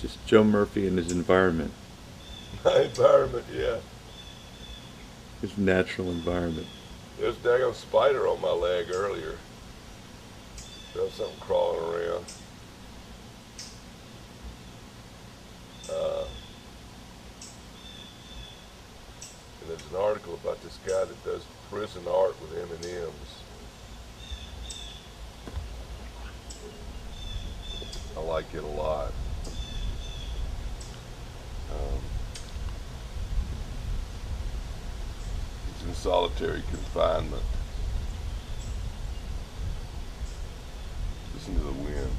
Just Joe Murphy and his environment, My environment, yeah. his natural environment. There's a daggone spider on my leg earlier. Felt something crawling around. Uh, and there's an article about this guy that does prison art with M&Ms. I like it a lot. He's in solitary confinement. Listen to the wind.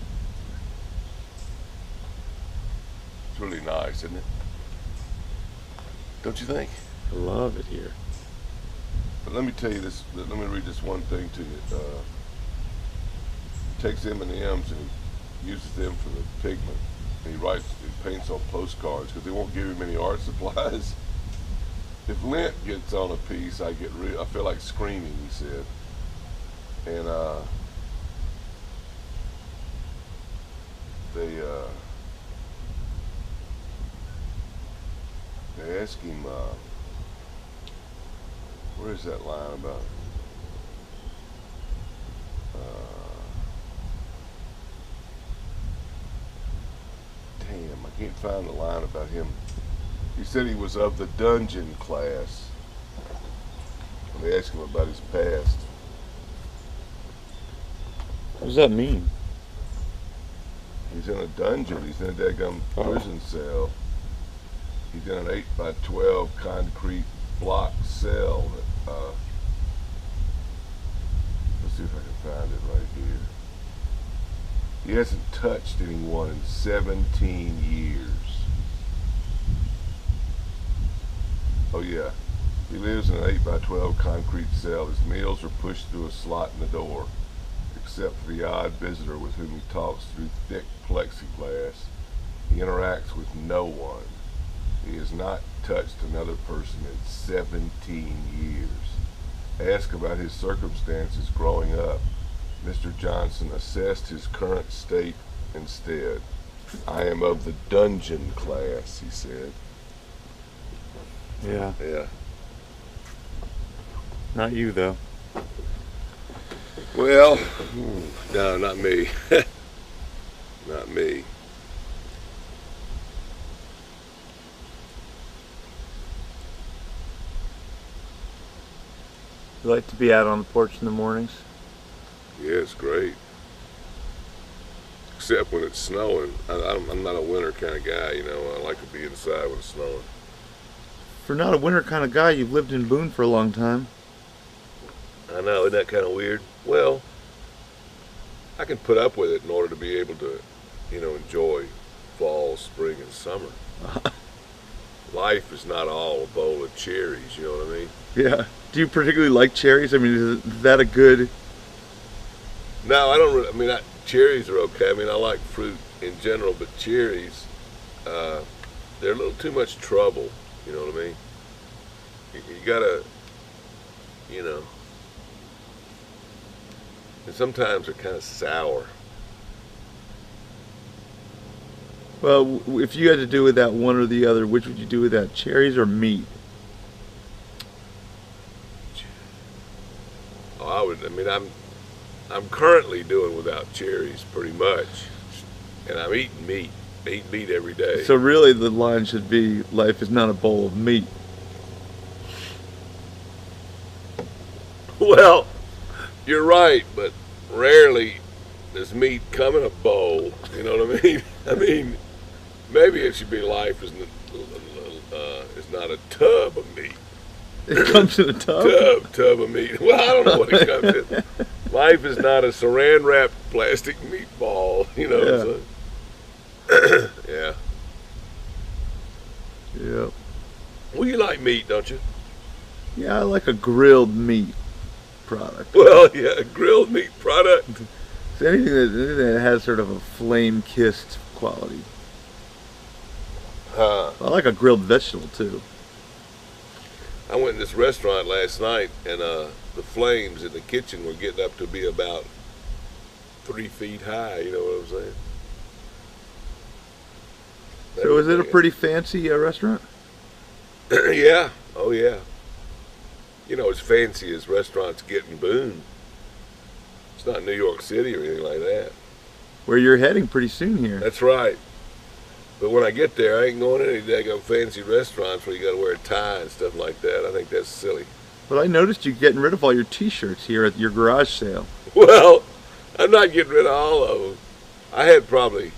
It's really nice, isn't it? Don't you think? I love it here. But let me tell you this. Let me read this one thing to you. He takes M&Ms and he uses them for the pigment. And he paints on postcards because they won't give him any art supplies. If lint gets on a piece, I feel like screaming, he said. And they ask him, where is that line about? Damn, I can't find the line about him. He said he was of the dungeon class. And they asked him about his past. What does that mean? He's in a dungeon. He's in a daggum prison cell. He's in an 8x12 concrete block cell. Let's see if I can find it right here. He hasn't touched anyone in 17 years. Oh yeah. He lives in an 8x12 concrete cell. His meals are pushed through a slot in the door, except for the odd visitor with whom he talks through thick plexiglass. He interacts with no one. He has not touched another person in 17 years. Asked about his circumstances growing up, Mr. Johnson assessed his current state instead. I am of the dungeon class, he said. Yeah. Yeah. Not you, though. Well, no, not me. Not me. You like to be out on the porch in the mornings? Yeah, it's great. Except when it's snowing. I'm not a winter kind of guy, you know. I like to be inside when it's snowing. For not a winter kind of guy, you've lived in Boone for a long time. I know, isn't that kind of weird? Well, I can put up with it in order to be able to, you know, enjoy fall, spring, and summer. Life is not all a bowl of cherries, you know what I mean? Yeah. Do you particularly like cherries? I mean, is that a good... No, I don't really, I mean, cherries are okay. I mean, I like fruit in general, but cherries, they're a little too much trouble, you know what I mean? You gotta, you know, and sometimes they're kind of sour. Well, if you had to do with that one or the other, which would you do with that? Cherries or meat? Oh, I mean, I'm currently doing without cherries pretty much, and I'm eating meat. I eat meat every day. So really the line should be, life is not a bowl of meat. Well, you're right, but rarely does meat come in a bowl. You know what I mean? I mean, maybe it should be life is not a tub of meat. It comes in a tub? Tub of meat. Well, I don't know what it comes in. Life is not a saran wrapped plastic meatball. You know. Yeah. So, yeah. Yeah. Well, you like meat, don't you? Yeah, I like a grilled meat product. Well, yeah, a grilled meat product. So anything that has sort of a flame-kissed quality. I like a grilled vegetable too. I went in this restaurant last night, and the flames in the kitchen were getting up to be about 3 feet high. You know what I'm saying? So is it a pretty fancy restaurant? Yeah. Oh yeah. You know, as fancy as restaurants get in Boone. It's not New York City or anything like that. Where you're heading pretty soon here. That's right. But when I get there, I ain't going to any daggone fancy restaurants where you got to wear a tie and stuff like that. I think that's silly. But I noticed you getting rid of all your T-shirts here at your garage sale. Well, I'm not getting rid of all of them. I had probably,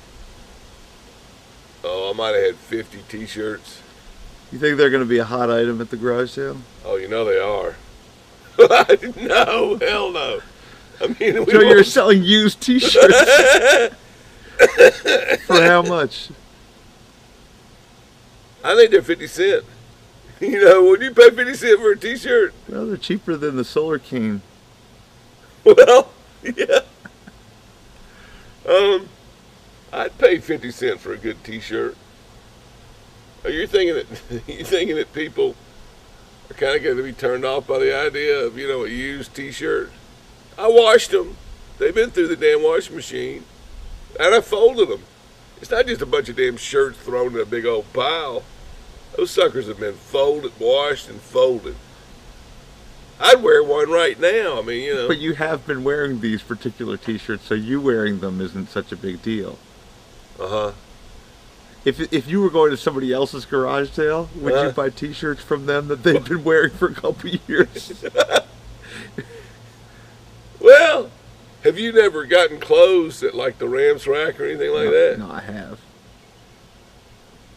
I might have had 50 T-shirts. You think they're going to be a hot item at the garage sale? Oh, you know they are. No, hell no. I mean, so you're selling used T-shirts for how much? I think they're 50 cents. You know, would you pay 50 cents for a T-shirt? Well, they're cheaper than the Solar King. Well, yeah. I'd pay 50 cents for a good T-shirt. Are you thinking that people are kind of going to be turned off by the idea of, you know, a used T-shirt? I washed them. They've been through the damn washing machine, and I folded them. It's not just a bunch of damn shirts thrown in a big old pile. Those suckers have been folded, washed, and folded. I'd wear one right now. I mean, you know. But you have been wearing these particular T-shirts, so you wearing them isn't such a big deal. Uh-huh. If you were going to somebody else's garage sale, would you buy T-shirts from them that they've been wearing for a couple years? Well, have you never gotten clothes at like the Rams rack or anything like that? No, I have.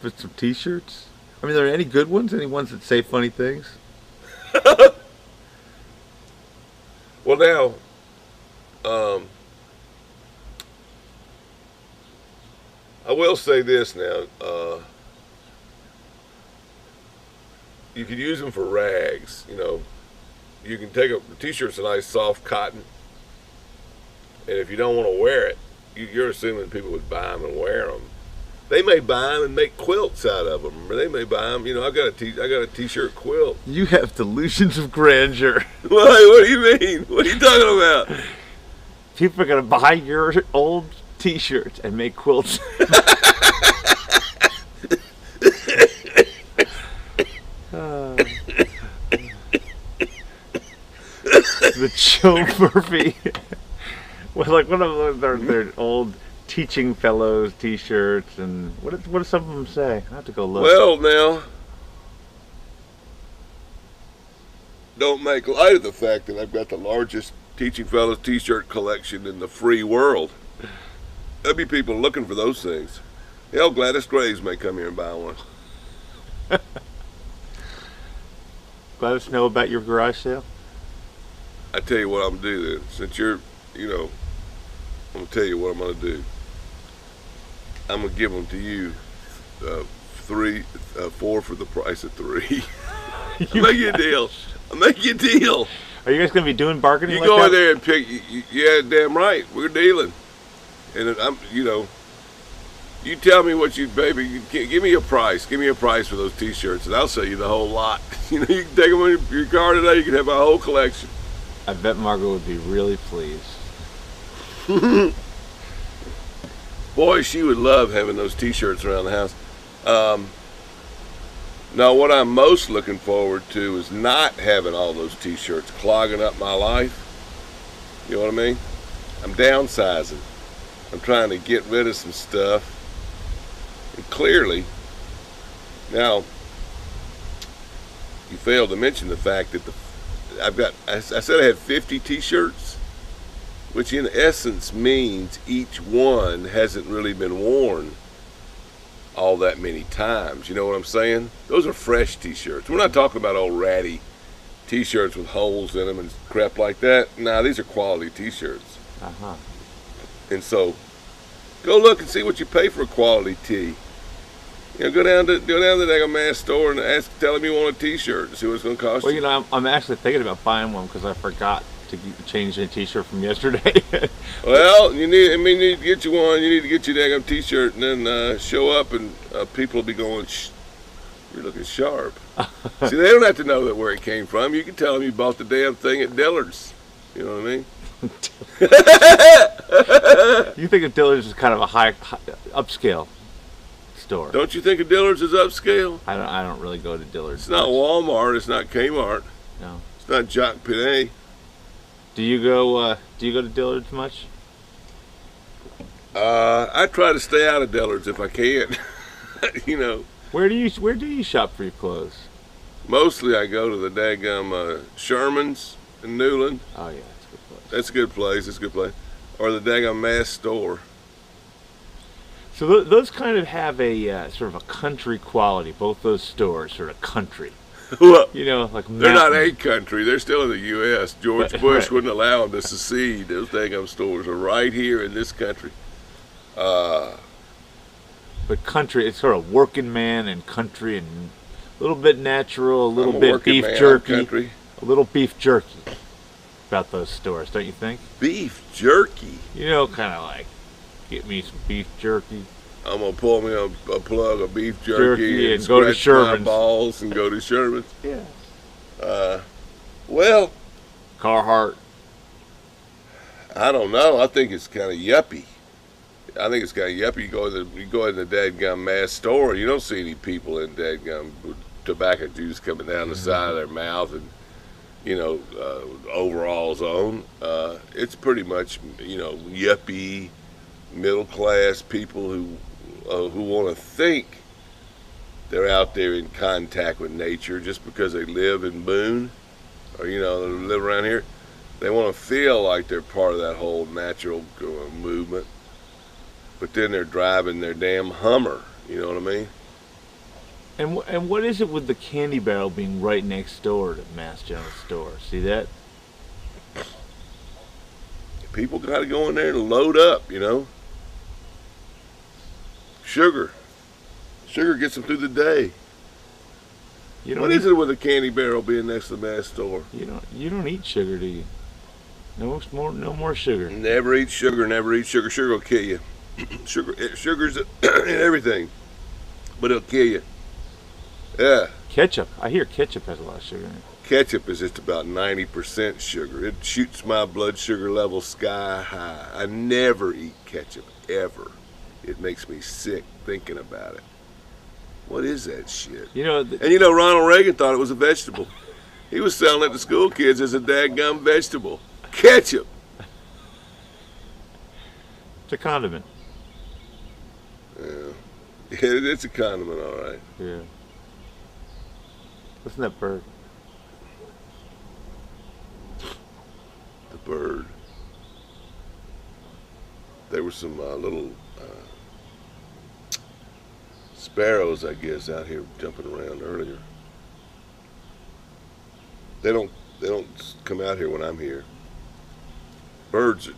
But some T-shirts? I mean, are there any good ones? Any ones that say funny things? Well, now, I will say this now. You could use them for rags. You know, you can take the T-shirt's a nice soft cotton, and if you don't want to wear it, you're assuming people would buy them and wear them. They may buy them and make quilts out of them, or they may buy them. You know, I got a T-shirt quilt. You have delusions of grandeur. What do you mean? What are you talking about? People are gonna buy your old T-shirts and make quilts. The Joe Murphy. Well, like one of their old Teaching Fellows T-shirts, and what do some of them say? I have to go look. Well, now, don't make light of the fact that I've got the largest Teaching Fellows T-shirt collection in the free world. There'll be people looking for those things. Hell, Gladys Graves may come here and buy one. Let us know about your garage sale. I tell you what I'm gonna do then. Since you're, you know, I'm gonna tell you what I'm gonna do. I'm gonna give them to you, 4 for the price of 3. I'll make you a deal. I'll make you a deal. Are you guys gonna be doing bargaining? You like go that? in there and pick. Yeah, damn right. We're dealing. And I'm, you know, you tell me what you, baby. Give me a price. Give me a price for those T-shirts, and I'll sell you the whole lot. You know, you can take them in your car today. You can have my whole collection. I bet Margot would be really pleased. Boy, she would love having those T-shirts around the house. Now, what I'm most looking forward to is not having all those T-shirts clogging up my life. You know what I mean? I'm downsizing. I'm trying to get rid of some stuff. And clearly, now, you failed to mention the fact that I said I had 50 T-shirts, which in essence means each one hasn't really been worn all that many times. You know what I'm saying? Those are fresh T-shirts. We're not talking about old ratty T-shirts with holes in them and crap like that. Nah, these are quality T-shirts. Uh-huh. And so, go look and see what you pay for a quality tee. You know, go down to the daggone mass store and tell them you want a T-shirt and see what it's going to cost you. Well, you know, I'm actually thinking about buying one because I forgot to change the T-shirt from yesterday. Well, you need to get you one. You need to get your daggone T-shirt and then show up, and people will be going, "Shh, you're looking sharp." See, they don't have to know that where it came from. You can tell them you bought the damn thing at Dillard's. You know what I mean? You think of Dillard's as kind of a high upscale store. Don't you think a Dillard's is upscale? I don't really go to Dillard's. It's not Walmart. It's not Kmart. No. It's not Jacques Penney. Do you go to Dillard's much? I try to stay out of Dillard's if I can. You know. Where do you shop for your clothes? Mostly I go to the daggum Sherman's in Newland. Oh yeah, that's a good place. That's a good place. It's a good place. Or the daggum Mass store. So those kind of have a sort of a country quality. Both those stores sort of country. Well, You know, like they're not mountain. a country. They're still in the U.S. George Right, Bush right. wouldn't allow them to secede. Those daggum stores are right here in this country. But country, it's sort of working man and country and a little bit natural, a little I'm a bit working beef man, I'm jerky, country. a little beef jerky about those stores, don't you think? Beef jerky. You know, kind of like get me some beef jerky. I'm gonna pull me a plug of beef Jerky jerky and go to scratch my Sherman's. balls and go to Sherman's. Yeah. Well, Carhartt. I don't know. I think it's kind of yuppie. I think it's kind of yuppie. You go in the dadgum Mass store. You don't see any people in dadgum with tobacco juice coming down the side of their mouth and overalls on. It's pretty much yuppie, middle class people who want to think they're out there in contact with nature just because they live in Boone or they live around here. They want to feel like they're part of that whole natural movement, but then they're driving their damn Hummer. You know what I mean? And what is it with the Candy Barrel being right next door to Mass General Store? See that? People got to go in there and load up. Sugar gets them through the day. What is it with a Candy Barrel being next to the Mass store? You don't eat sugar, do you? No more sugar. Never eat sugar. Never eat sugar. Sugar will kill you. Sugar's in everything, but it'll kill you. Yeah. Ketchup. I hear ketchup has a lot of sugar in it. Ketchup is just about 90% sugar. It shoots my blood sugar level sky high. I never eat ketchup, ever. It makes me sick thinking about it. What is that shit? And Ronald Reagan thought it was a vegetable. He was selling it to school kids as a dadgum vegetable. Ketchup. It's a condiment. Yeah. It's a condiment, all right. Yeah. Listen to that bird. The bird. There were some little sparrows, I guess, out here jumping around earlier. They don't come out here when I'm here. Birds,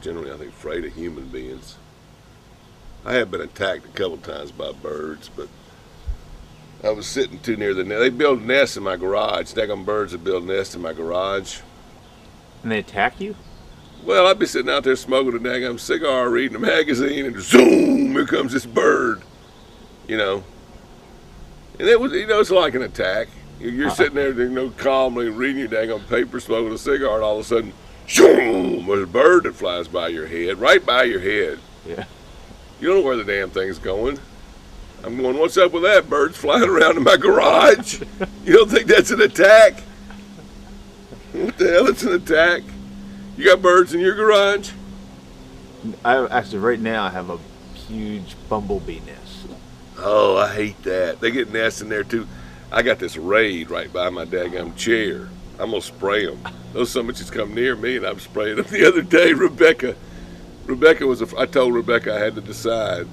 generally I think afraid of human beings. I have been attacked a couple times by birds, but I was sitting too near the nest. They build nests in my garage. Daggum birds that build nests in my garage. And they attack you? Well, I'd be sitting out there smoking a daggum cigar, reading a magazine, and zoom, here comes this bird. And it was, it's like an attack. You're sitting there, calmly reading your daggum paper, smoking a cigar, and all of a sudden, zoom, there's a bird that flies by your head, right by your head. Yeah. You don't know where the damn thing's going. I'm going, what's up with that? Bird's flying around in my garage. You don't think that's an attack? What the hell? It's an attack. You got birds in your garage? Right now I have a huge bumblebee nest. Oh, I hate that. They get nests in there too. I got this raid right by my daggum chair. I'm gonna spray them. Those summits come near me, and I'm spraying them. The other day, I told Rebecca I had to decide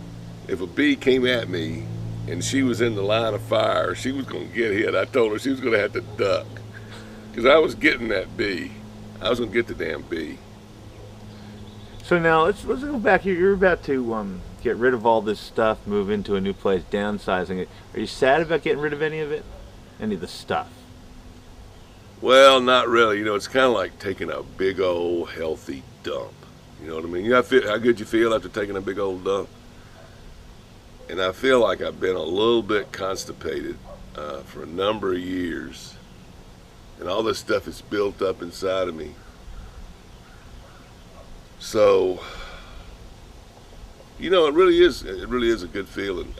if a bee came at me and she was in the line of fire, she was gonna get hit. I told her she was gonna have to duck because I was getting that bee. I was gonna get the damn bee. So now let's go back here. You're about to get rid of all this stuff, move into a new place, downsizing it. Are you sad about getting rid of any of it? Any of the stuff? Well, not really. It's kind of like taking a big old healthy dump. You know what I mean? How good you feel after taking a big old dump? And I feel like I've been a little bit constipated for a number of years. And all this stuff is built up inside of me. So, it really is a good feeling.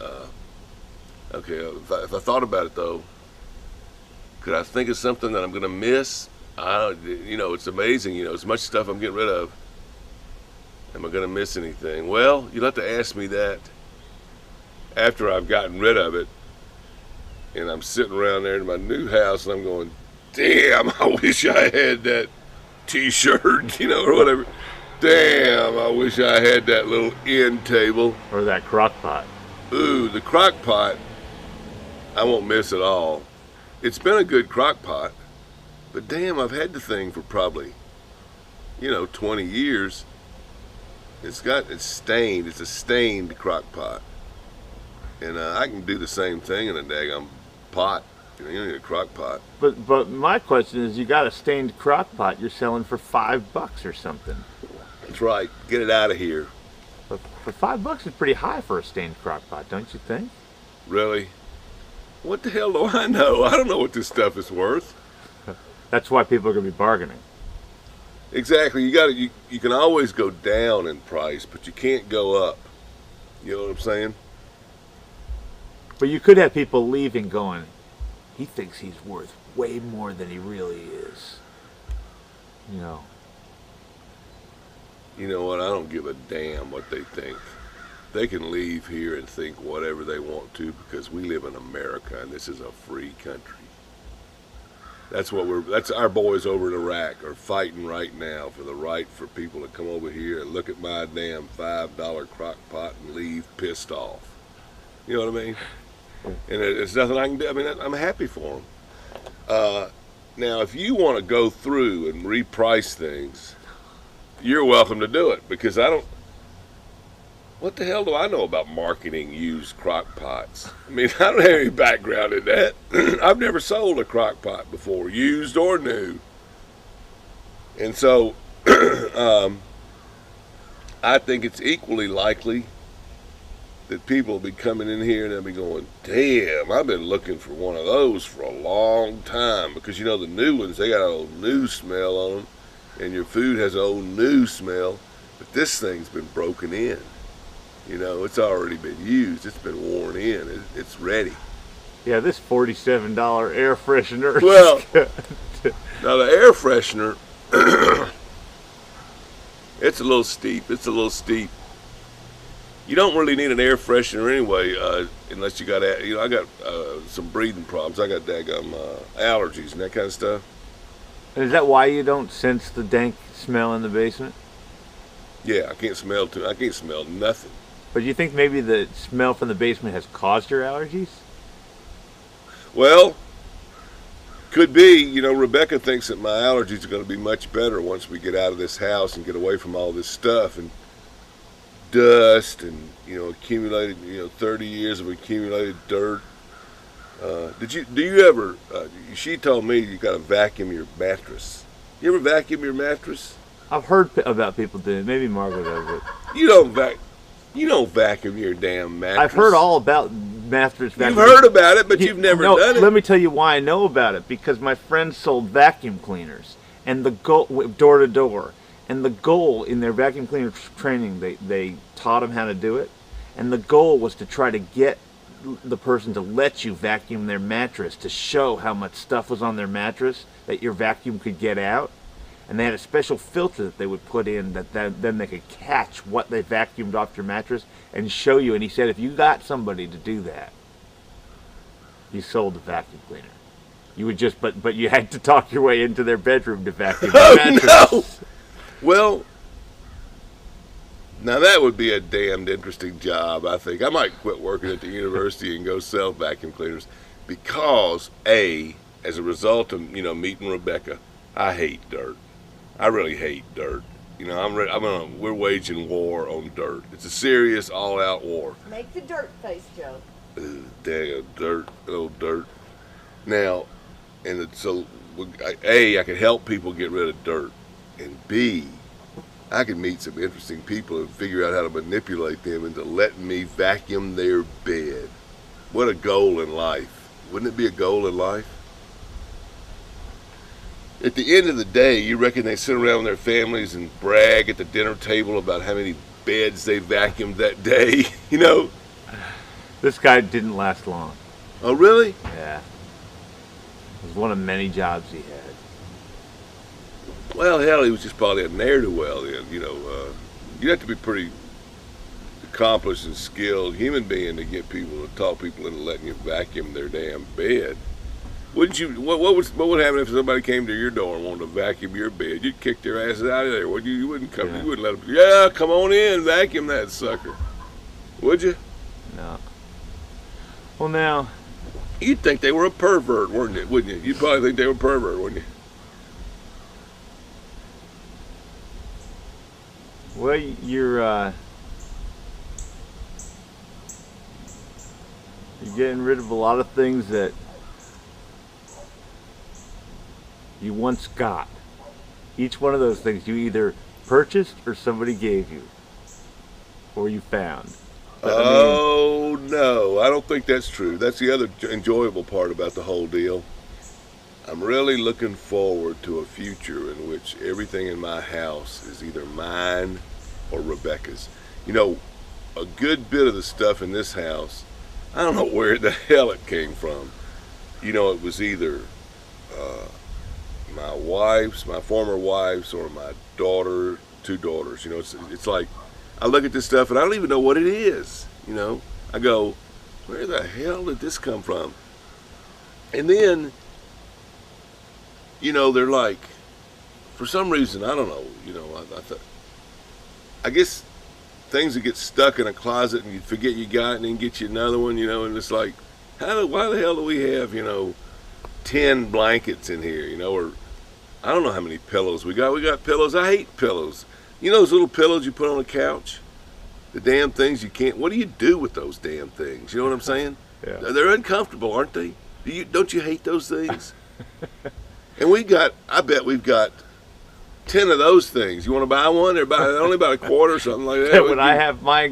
Okay, if I thought about it though, could I think of something that I'm gonna miss? It's amazing. As much stuff I'm getting rid of. Am I gonna miss anything? Well, you'll have to ask me that after I've gotten rid of it, and I'm sitting around there in my new house, and I'm going, damn, I wish I had that T-shirt, or whatever. Damn, I wish I had that little end table. Or that crock pot. Ooh, the crock pot, I won't miss at all. It's been a good crock pot, but damn, I've had the thing for probably, 20 years. It's stained. It's a stained crock pot. And I can do the same thing in a daggum pot. You don't need a crock pot. But my question is, you got a stained crock pot you're selling for $5 or something. That's right. Get it out of here. But for $5 is pretty high for a stained crock pot, don't you think? Really? What the hell do I know? I don't know what this stuff is worth. That's why people are going to be bargaining. Exactly. You can always go down in price, but you can't go up. You know what I'm saying? But you could have people leaving going, he thinks he's worth way more than he really is. You know what? I don't give a damn what they think. They can leave here and think whatever they want to, because we live in America and this is a free country. That's our boys over in Iraq are fighting right now for the right for people to come over here and look at my damn $5 crock pot and leave pissed off. You know what I mean? And it's nothing I can do. I mean, I'm happy for them. Now, if you want to go through and reprice things, you're welcome to do it, because what the hell do I know about marketing used crock pots? I mean, I don't have any background in that. I've never sold a crock pot before, used or new. And so, I think it's equally likely that people will be coming in here and they'll be going, damn, I've been looking for one of those for a long time. Because, the new ones, they got an old new smell on them, and your food has an old new smell. But this thing's been broken in. It's already been used. It's been worn in. It's ready. Yeah, this $47 air freshener. Well, now the air freshener, it's a little steep. You don't really need an air freshener anyway, unless you got, I got some breathing problems. I got daggum allergies and that kind of stuff. And is that why you don't sense the dank smell in the basement? Yeah, I can't smell nothing. But you think maybe the smell from the basement has caused your allergies? Well, could be. Rebecca thinks that my allergies are going to be much better once we get out of this house and get away from all this stuff and dust and, accumulated, 30 years of accumulated dirt. Do you ever, she told me you got to vacuum your mattress. You ever vacuum your mattress? I've heard about people doing it. Maybe Margaret does it. You don't vacuum your damn mattress. I've heard all about mattress vacuum. You've heard about it, but you've never done it. Let me tell you why I know about it. Because my friend sold vacuum cleaners, and the goal, door to door, and the goal in their vacuum cleaner training, they taught them how to do it, and the goal was to try to get the person to let you vacuum their mattress to show how much stuff was on their mattress that your vacuum could get out. And they had a special filter that they would put in that then they could catch what they vacuumed off your mattress and show you. And he said if you got somebody to do that, you sold the vacuum cleaner. You would just, but you had to talk your way into their bedroom to vacuum the mattress. No! Well, now that would be a damned interesting job, I think. I might quit working at the university and go sell vacuum cleaners because, as a result of, meeting Rebecca, I hate dirt. I really hate dirt. We're waging war on dirt. It's a serious, all-out war. Make the dirt face, Joe. Dang, old dirt. Now, so I can help people get rid of dirt, and B, I can meet some interesting people and figure out how to manipulate them into letting me vacuum their bed. What a goal in life. Wouldn't it be a goal in life? At the end of the day, you reckon they sit around with their families and brag at the dinner table about how many beds they vacuumed that day, This guy didn't last long. Oh, really? Yeah. It was one of many jobs he had. Well, hell, he was just probably a ne'er-do-well then. You have to be pretty accomplished and skilled human being to get people to talk people into letting you vacuum their damn bed. Wouldn't you? What would happen if somebody came to your door and wanted to vacuum your bed? You'd kick their asses out of there. Would you? You wouldn't come. Yeah. You wouldn't let them. Yeah, come on in, vacuum that sucker. Would you? No. Well, now. You'd think they were a pervert, wouldn't you? You'd probably think they were a pervert, wouldn't you? Well, you're getting rid of a lot of things that you once got. Each one of those things you either purchased or somebody gave you, or you found. Oh, no, I don't think that's true. That's the other enjoyable part about the whole deal. I'm really looking forward to a future in which everything in my house is either mine or Rebecca's. A good bit of the stuff in this house, I don't know where the hell it came from. It was either my former wife's, or my daughter, 2 daughters. It's like, I look at this stuff and I don't even know what it is. I go, where the hell did this come from? And then, they're like, for some reason, I don't know, I guess things that get stuck in a closet and you forget you got it and then get you another one, and it's like, why the hell do we have, 10 blankets in here, or I don't know how many pillows we got. We got pillows. I hate pillows. Those little pillows you put on the couch? The damn things you can't, what do you do with those damn things? You know what I'm saying? Yeah. They're uncomfortable, aren't they? Don't you hate those things? And I bet we've got 10 of those things. You want to buy one? They're only about a quarter or something like that. When I have my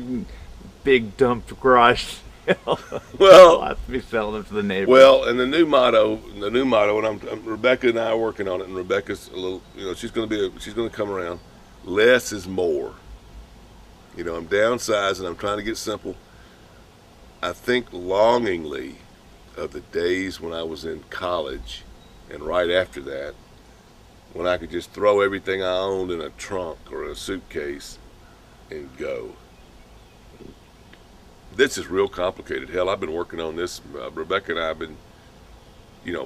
big dumped garage sale, Well, I'll have to be selling them to the neighbors. well, and the new motto, and Rebecca and I are working on it, and Rebecca's a little, she's going to come around. Less is more. I'm downsizing. I'm trying to get simple. I think longingly of the days when I was in college, and right after that, when I could just throw everything I owned in a trunk or a suitcase and go. This is real complicated. Hell, I've been working on this. Rebecca and I have been,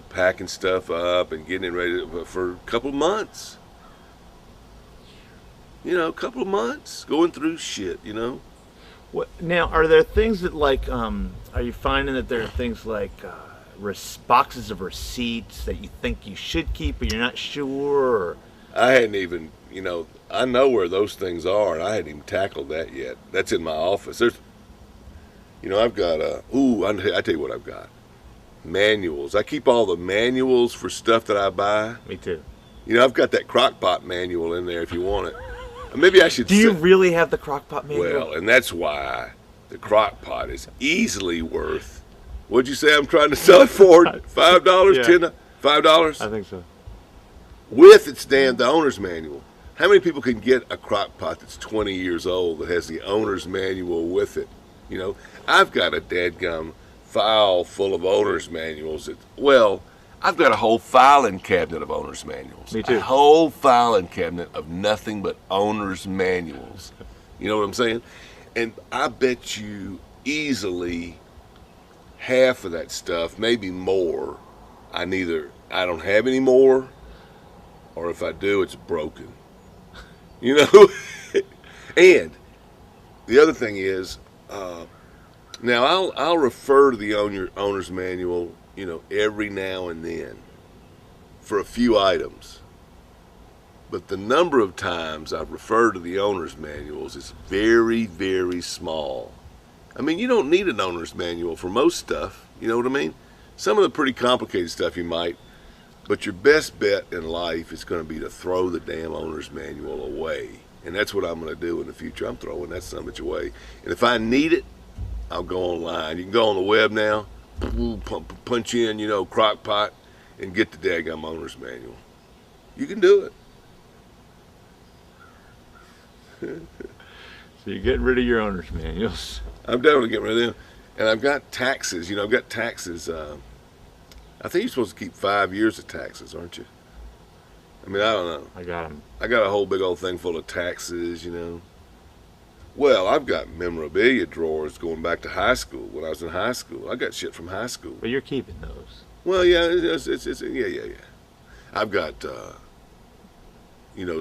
packing stuff up and getting it ready for a couple months. A couple of months going through shit, What now? Are there things that are you finding that there are things like boxes of receipts that you think you should keep, but you're not sure? Or? I hadn't even, I know where those things are, and I hadn't even tackled that yet. That's in my office. I've got I tell you what I've got. Manuals. I keep all the manuals for stuff that I buy. Me too. I've got that crock pot manual in there if you want it. Maybe I should. Do you really have the crock pot manual? Well, and that's why the crock pot is easily worth. What'd you say I'm trying to sell it for? $5, Yeah. $10, $5? I think so. With the owner's manual. How many people can get a crock pot that's 20 years old that has the owner's manual with it? I've got a dadgum file full of owner's manuals. I've got a whole filing cabinet of owner's manuals. Me too. A whole filing cabinet of nothing but owner's manuals. You know what I'm saying? And I bet you easily half of that stuff, maybe more, I don't have any more, or if I do, it's broken. And the other thing is, now I'll refer to the owner's manual, every now and then for a few items. But the number of times I've referred to the owner's manuals is very, very small. You don't need an owner's manual for most stuff, you know what I mean? Some of the pretty complicated stuff you might, but your best bet in life is going to be to throw the damn owner's manual away. And that's what I'm going to do in the future. I'm throwing that son of a bitch away. And if I need it, I'll go online. You can go on the web now, punch in, crock pot, and get the daggum owner's manual. You can do it. So you're getting rid of your owner's manuals. I'm definitely getting rid of them. And I've got taxes. I've got taxes. I think you're supposed to keep 5 years of taxes, aren't you? I mean, I don't know. I got them. I got a whole big old thing full of taxes, Well, I've got memorabilia drawers going back to high school. When I was in high school, I got shit from high school. But you're keeping those. Well, yeah, it's yeah. I've got,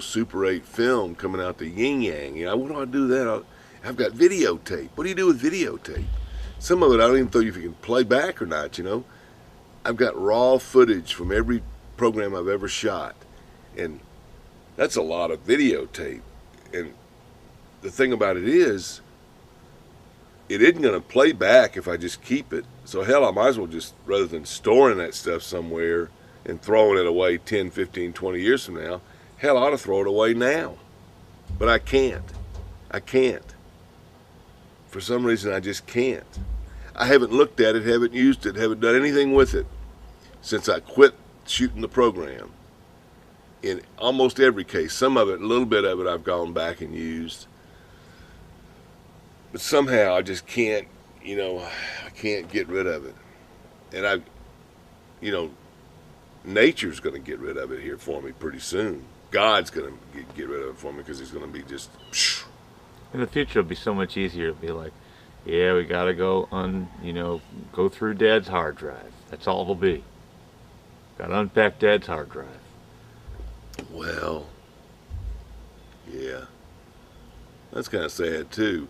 Super 8 film coming out the yin yang. What do I do that? I've got videotape. What do you do with videotape? Some of it I don't even know if you can play back or not, I've got raw footage from every program I've ever shot. And that's a lot of videotape. And the thing about it is, it isn't going to play back if I just keep it. So hell, I might as well just, rather than storing that stuff somewhere and throwing it away 10, 15, 20 years from now, hell, I ought to throw it away now. But I can't. For some reason, I just can't. I haven't looked at it, haven't used it, haven't done anything with it since I quit shooting the program. In almost every case, some of it, a little bit of it, I've gone back and used. But somehow I just can't, I can't get rid of it. And nature's going to get rid of it here for me pretty soon. God's going to get rid of it for me because he's going to be just... In the future, it'll be so much easier to be like, yeah, we got to go go through Dad's hard drive. That's all it'll be. Got to unpack Dad's hard drive. Well, yeah. That's kind of sad, too.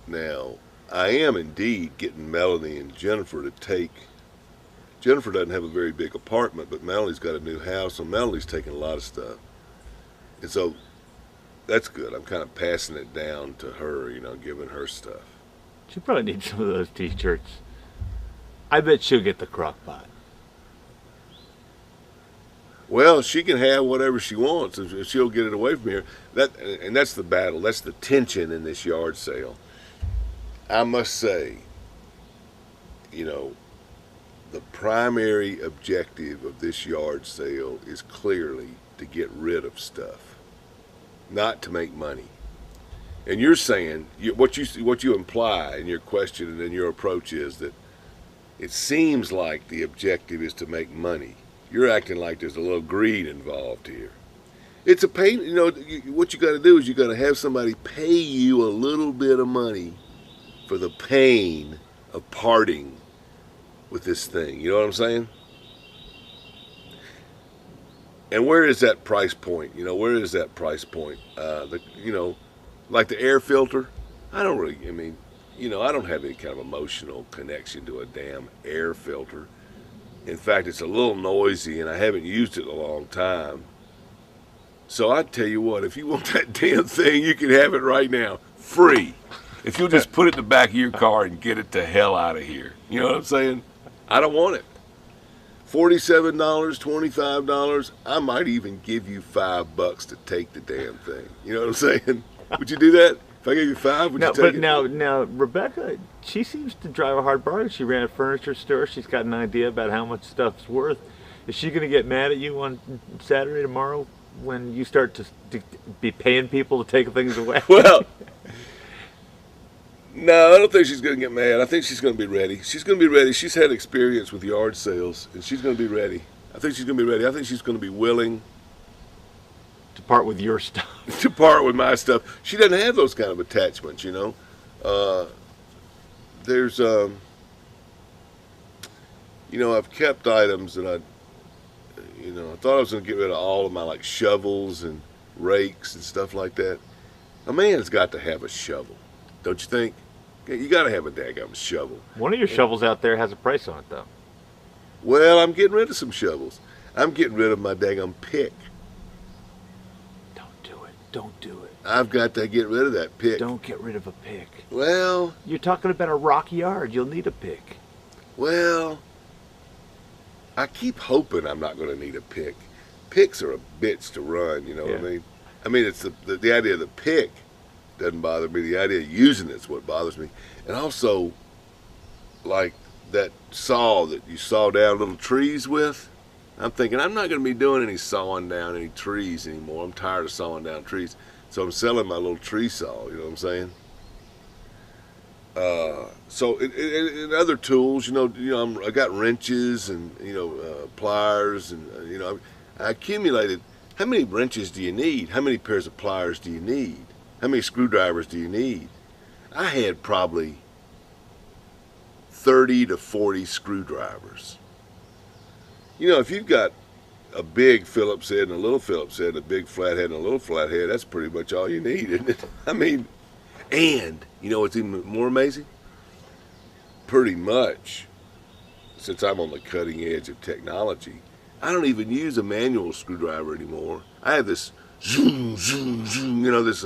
Now, I am indeed getting Melanie and Jennifer to take... Jennifer doesn't have a very big apartment, but Melanie's got a new house, and Melanie's taking a lot of stuff. And so, that's good. I'm kind of passing it down to her, giving her stuff. She probably needs some of those t-shirts. I bet she'll get the crock pot. Well, she can have whatever she wants if she'll get it away from here. And that's the battle. That's the tension in this yard sale. I must say, the primary objective of this yard sale is clearly to get rid of stuff, not to make money. And you're saying, what you imply in your question and in your approach is that it seems like the objective is to make money. You're acting like there's a little greed involved here. It's a pain, what you got to do is you got to have somebody pay you a little bit of money for the pain of parting with this thing. You know what I'm saying? And where is that price point? Where is that price point? Like the air filter. I don't have any kind of emotional connection to a damn air filter. In fact, it's a little noisy, and I haven't used it in a long time. So I tell you what, if you want that damn thing, you can have it right now, free. If you'll just put it in the back of your car and get it the hell out of here. You know what I'm saying? I don't want it. $47, $25, I might even give you $5 to take the damn thing. You know what I'm saying? Would you do that? If I gave you $5, would you take it? Now, Rebecca, she seems to drive a hard bargain. She ran a furniture store. She's got an idea about how much stuff's worth. Is she going to get mad at you on Saturday tomorrow when you start to be paying people to take things away? Well, no, I don't think she's going to get mad. I think she's going to be ready. She's going to be ready. She's had experience with yard sales, and she's going to be ready. I think she's going to be ready. I think she's going to be willing to part with your stuff. To part with my stuff. She doesn't have those kind of attachments, There's, I've kept items that I thought I was going to get rid of all of my, like, shovels and rakes and stuff like that. A man's got to have a shovel, don't you think? You got to have a daggum shovel. One of your shovels out there has a price on it, though. Well, I'm getting rid of some shovels. I'm getting rid of my daggum pick. Don't do it. I've got to get rid of that pick. Don't get rid of a pick. Well... You're talking about a rock yard. You'll need a pick. Well, I keep hoping I'm not going to need a pick. Picks are a bitch to run, you know what I mean? I mean, it's the idea of the pick doesn't bother me. The idea of using it's what bothers me. And also, like that saw that you saw down little trees with, I'm thinking I'm not going to be doing any sawing down any trees anymore. I'm tired of sawing down trees. So I'm selling my little tree saw. You know what I'm saying? So in other tools, I got wrenches and pliers and I accumulated. How many wrenches do you need? How many pairs of pliers do you need? How many screwdrivers do you need? I had probably 30 to 40 screwdrivers. If you've got a big Phillips head and a little Phillips head, a big flathead and a little flathead, that's pretty much all you need, isn't it? I mean, and what's even more amazing? Pretty much, since I'm on the cutting edge of technology, I don't even use a manual screwdriver anymore. I have this zoom, zoom, zoom, this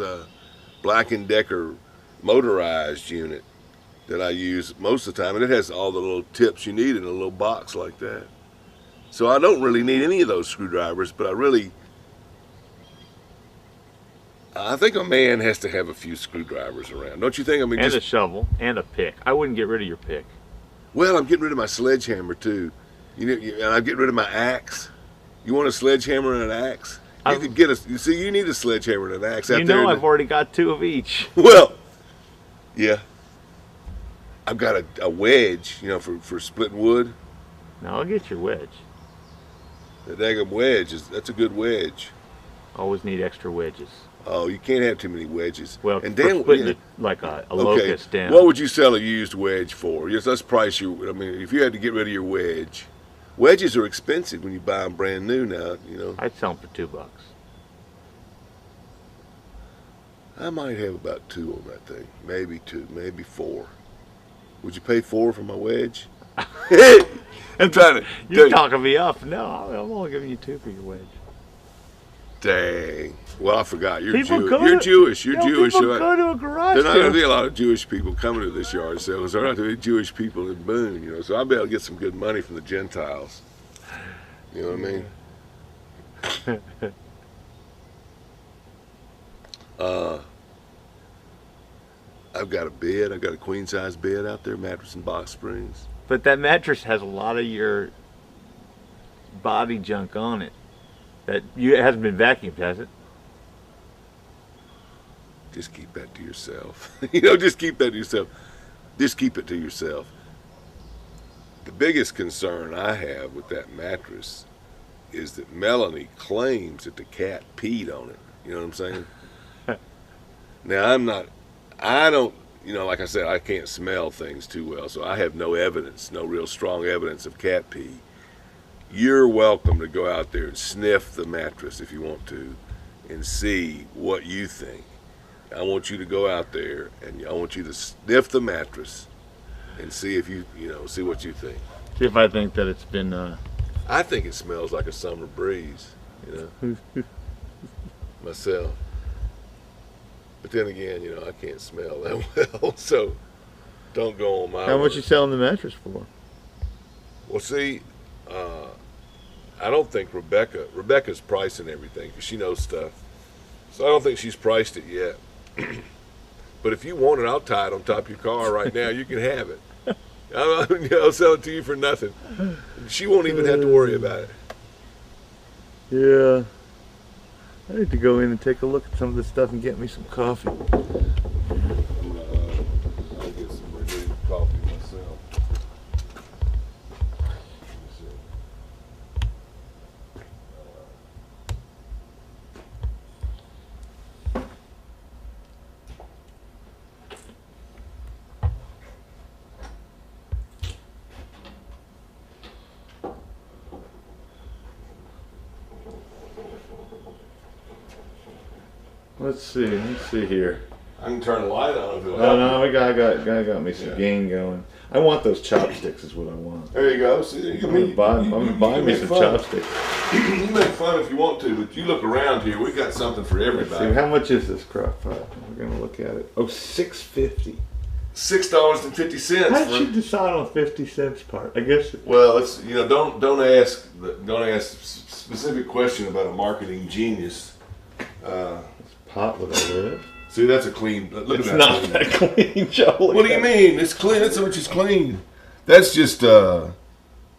Black & Decker motorized unit that I use most of the time, and it has all the little tips you need in a little box like that. So I don't really need any of those screwdrivers, but I think a man has to have a few screwdrivers around, don't you think? I mean, and a shovel and a pick. I wouldn't get rid of your pick. Well, I'm getting rid of my sledgehammer too. And I'm getting rid of my axe. You want a sledgehammer and an axe? You could get you need a sledgehammer and an axe out there. I've already got 2 of each. Well, yeah. I've got a wedge, for splitting wood. Now I'll get your wedge. The daggum wedge that's a good wedge. Always need extra wedges. Oh, you can't have too many wedges. Well, and for splitting it like a locust down. What would you sell a used wedge for? Yes, let's price you. I mean, if you had to get rid of your wedge, wedges are expensive when you buy them brand new now. I'd sell them for $2. I might have about 2 on that thing, maybe 2, maybe 4. Would you pay 4 for my wedge? I'm trying to. You're talking me up. No, I'm only giving you 2 for your wedge. Dang. Well, I forgot. You're Jewish. You're Jewish. You're Jewish. People go to a garage. There's not going to be a lot of Jewish people coming to this yard sale because there are not going to be Jewish people in Boone. So I'll be able to get some good money from the Gentiles. You know what I mean? I've got a bed. I've got a queen size bed out there, mattress and box springs. But that mattress has a lot of your body junk on it. It hasn't been vacuumed, has it? Just keep that to yourself. Just keep that to yourself. Just keep it to yourself. The biggest concern I have with that mattress is that Melanie claims that the cat peed on it. You know what I'm saying? Now, I don't, like I said, I can't smell things too well, so I have no evidence, no real strong evidence of cat pee. You're welcome to go out there and sniff the mattress if you want to and see what you think. I want you to go out there and I want you to sniff the mattress and see if see what you think. See if I think that it's been... I think it smells like a summer breeze, myself. But then again, I can't smell that well, so don't go on my How much you selling the mattress for? Well, see, I don't think Rebecca's pricing everything because she knows stuff. So I don't think she's priced it yet. But if you want it, I'll tie it on top of your car right now. You can have it. I'll sell it to you for nothing. She won't even have to worry about it. Yeah. I need to go in and take a look at some of this stuff and get me some coffee. I'll get some renewed coffee myself. Let's see here. I can turn the light on if you want. No, I got me some gain going. I want those chopsticks is what I want. There you go. See, I'm gonna buy me some chopsticks. You make fun if you want to, but you look around here, we got something for everybody. See, how much is this crock pot? We're gonna look at it. Oh, $6.50. $6.50. How did you decide on 50 cents part? I guess. Well, it's don't ask specific question about a marketing genius. Pot with a lid. See, that's a clean. Look it's at not that clean, Joe. What do you mean? It's clean. That's how much is clean. That's just I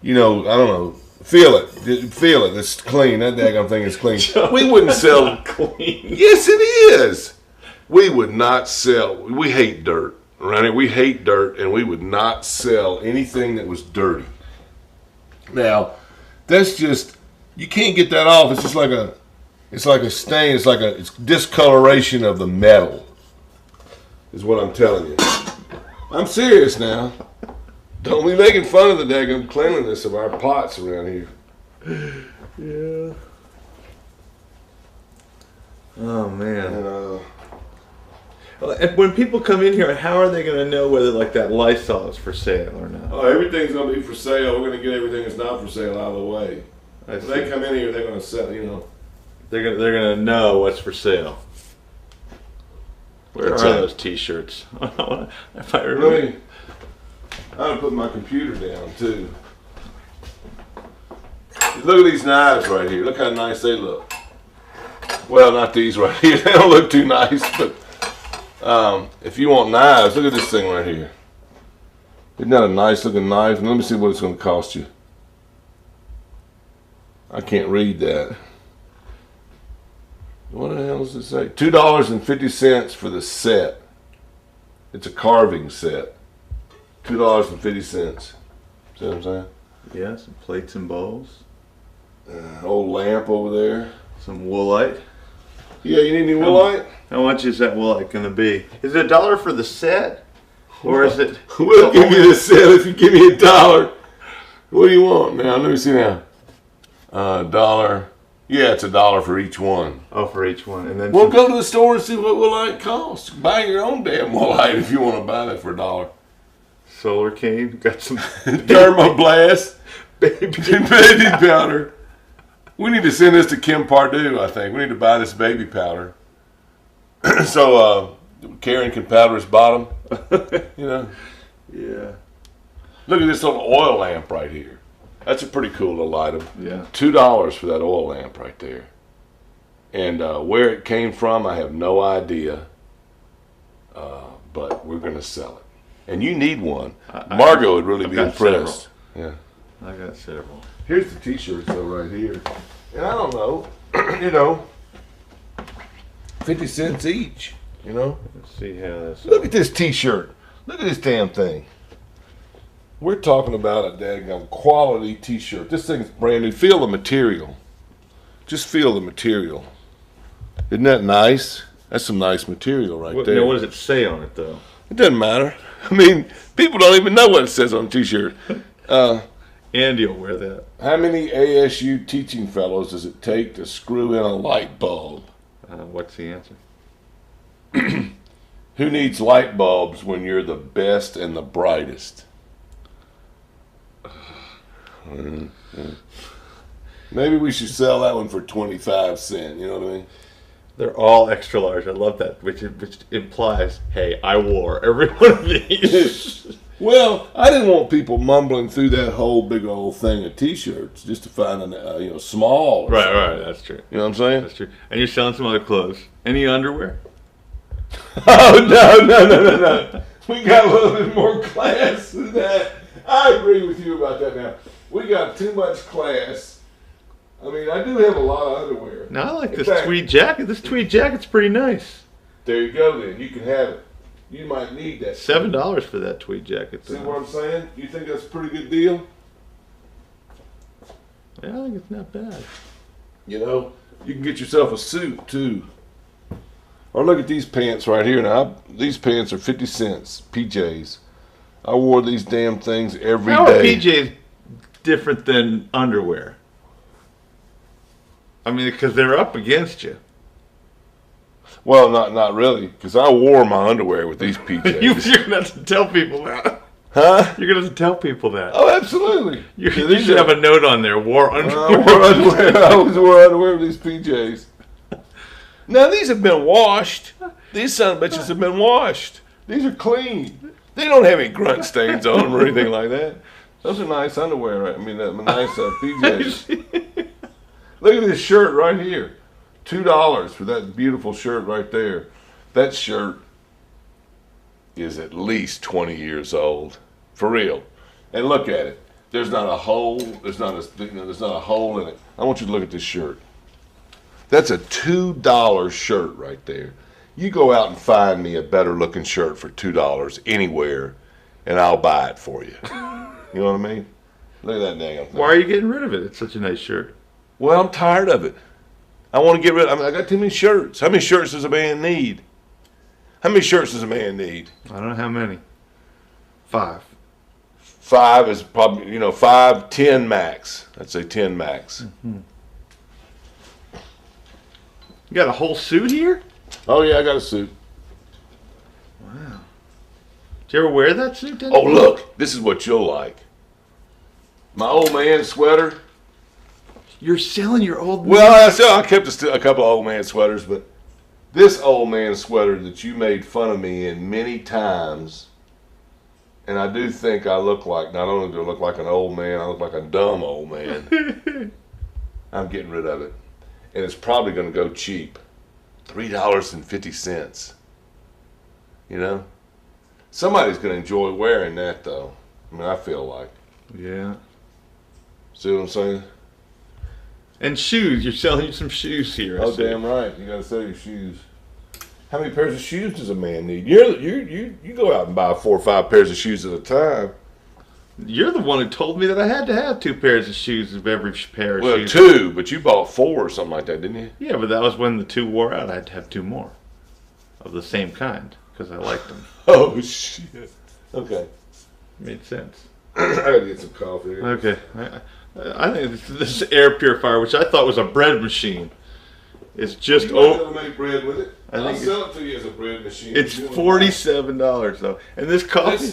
don't know. Feel it. Feel it. It's clean. That daggone thing is clean. We wouldn't sell. Clean. Yes, it is. We would not sell. We hate dirt, right? We hate dirt, and we would not sell anything that was dirty. Now, that's just, you can't get that off. It's just like a stain. It's discoloration of the metal, is what I'm telling you. I'm serious now. Don't be making fun of the daggone cleanliness of our pots around here. Yeah. Oh, man. And when people come in here, how are they going to know whether like that Lysol is for sale or not? Oh, everything's going to be for sale. We're going to get everything that's not for sale out of the way. If they come in here, they're going to sell, you know. They're going to know what's for sale. Where That's are right. those T-shirts? If I remember. I'm going to put my computer down, too. Look at these knives right here. Look how nice they look. Well, not these right here. They don't look too nice, but if you want knives, look at this thing right here. Isn't that a nice looking knife? And let me see what it's going to cost you. I can't read that. What the hell does it say? $2.50 for the set. It's a carving set. $2.50. See what I'm saying? Yeah, some plates and bowls. Old lamp over there. Some woolite. Yeah, you need any woolite? How much is that woolite going to be? Is it $1 for the set? Or is it... We'll give you the set if you give me $1. What do you want now? Let me see now. $1. Yeah, it's $1 for each one. Oh, for each one. And then Well, go to the store and see what woolite costs. Buy your own damn woolite if you want to buy that for $1. Solar cane. Got some... Thermoblast. Baby powder. We need to send this to Kim Pardue, I think. We need to buy this baby powder. So Karen can powder his bottom. You know? Yeah. Look at this little oil lamp right here. That's a pretty cool little item. Yeah. $2 for that oil lamp right there. And where it came from, I have no idea. But we're going to sell it. And you need one. Margot would really be impressed. Several. Yeah. I got several. Here's the t-shirts though right here. And I don't know, you know, 50 cents each, you know. Let's see how this... Look at this t-shirt. Look at this damn thing. We're talking about a daggone quality t-shirt. This thing's brand new. Feel the material. Just feel the material. Isn't that nice? That's some nice material right there. Now, what does it say on it, though? It doesn't matter. I mean, people don't even know what it says on a t-shirt. Andy will wear that. How many ASU teaching fellows does it take to screw in a light bulb? What's the answer? Who needs light bulbs when you're the best and the brightest? Maybe we should sell that one for 25 cents, you know what I mean? They're all extra large. I love that, which implies, hey, I wore every one of these. Well, I didn't want people mumbling through that whole big old thing of t-shirts just to find an, small. Right, that's true. You know what I'm saying? That's true. And you're selling some other clothes. Any underwear? Oh, no. We got a little bit more class than that. I agree with you about that now. We got too much class. I mean, I do have a lot of underwear. No, I like this tweed jacket. This tweed jacket's pretty nice. There you go then. You can have it. You might need that. $7 for that tweed jacket. See what I'm saying? You think that's a pretty good deal? Yeah, I think it's not bad. You know, you can get yourself a suit too. Or look at these pants right here. Now, these pants are 50 cents, PJs. I wore these damn things every day. How are PJs different than underwear? I mean, because they're up against you. Well, not really, because I wore my underwear with these PJs. You're going to have to tell people that. Huh? You're going to have to tell people that. Oh, absolutely. You should have a note on there, wore underwear. I always wore underwear with these PJs. Now, these have been washed. These son of bitches have been washed. These are clean. They don't have any grunt stains on them or anything like that. Those are nice underwear, right? I mean, nice PJs. Look at this shirt right here. $2 for that beautiful shirt right there. That shirt is at least 20 years old. For real. And look at it. There's not a hole. There's not a hole in it. I want you to look at this shirt. That's a $2 shirt right there. You go out and find me a better looking shirt for $2 anywhere, and I'll buy it for you. You know what I mean? Look at that damn thing. Why are you getting rid of it? It's such a nice shirt. Well, I'm tired of it. I want to get rid of it. I got too many shirts. How many shirts does a man need? How many shirts does a man need? I don't know how many. 5. 5 is probably, 5, 10 max. I'd say 10 max. Mm-hmm. You got a whole suit here? Oh, yeah, I got a suit. Wow. Did you ever wear that suit then? Oh, look. This is what you'll like. My old man sweater. You're selling your old man? Well, I kept a couple of old man sweaters, but this old man sweater that you made fun of me in many times, and I do think I look like, not only do I look like an old man, I look like a dumb old man. I'm getting rid of it. And it's probably going to go cheap. $3.50. Somebody's going to enjoy wearing that, though. I mean, I feel like. Yeah. See what I'm saying? And shoes. You're selling some shoes here. Oh, damn right. You got to sell your shoes. How many pairs of shoes does a man need? You go out and buy 4 or 5 pairs of shoes at a time. You're the one who told me that I had to have 2 pairs of shoes of every pair of shoes. Well, 2, but you bought 4 or something like that, didn't you? Yeah, but that was when the 2 wore out. I had to have 2 more of the same kind because I liked them. Oh, shit. Okay. Made sense. I gotta get some coffee. Okay. I think this air purifier, which I thought was a bread machine, is just You might be able to make bread with it. I'll sell it to you as a bread machine. It's $47 though, and this coffee.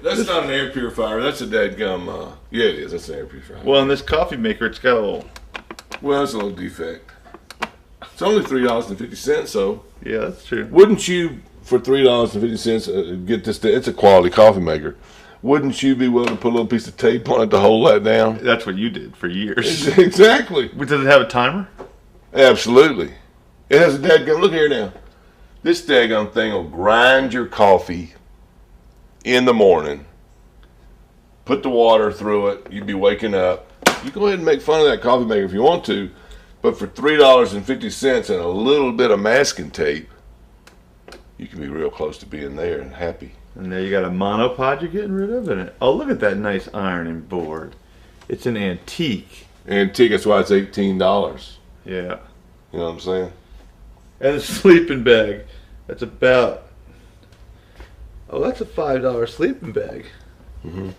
That's not an air purifier. That's a dadgum. Yeah, it is. That's an air purifier. Well, in this coffee maker, it's got a little. Well, it's a little defect. It's only $3.50, so. Yeah, that's true. Wouldn't you, for $3.50, get this? It's a quality coffee maker. Wouldn't you be willing to put a little piece of tape on it to hold that down? That's what you did for years. Exactly. Does it have a timer? Absolutely. It has a dadgum. Look here now. This daggum thing will grind your coffee in the morning. Put the water through it. You'd be waking up. You go ahead and make fun of that coffee maker if you want to, but for $3.50 and a little bit of masking tape, you can be real close to being there and happy. And there you got a monopod you're getting rid of in it. Oh, look at that nice ironing board. It's an antique. Antique, that's why it's $18. Yeah. You know what I'm saying? And a sleeping bag. That's about... Oh, that's a $5 sleeping bag. Mm-hmm.